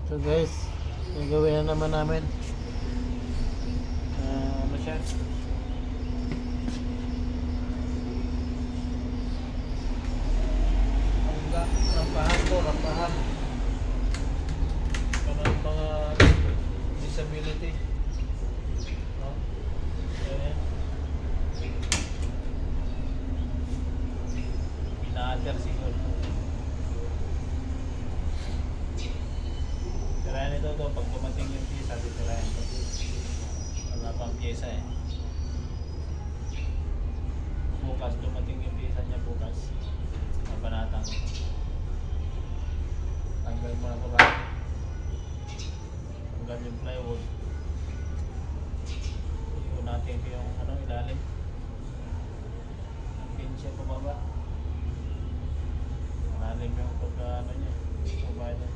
So guys, gagawin na naman namin. Ano siya? Rampahan po, rampahan. Mga disability. No? Ayan. Ina-alter siguro. Tirayan ito to, pag dumating yung pyesa, titirayan ito. Wala pang pyesa eh. Bukas, dumating yung pyesa niya bukas. Mabanatang ko. Tanggal mo na ito ba? Tanggal yung plywood. Iyon natin yung ilalim. Ang pin siya pababa. Ilalim yung pagka niya. Pababa niya.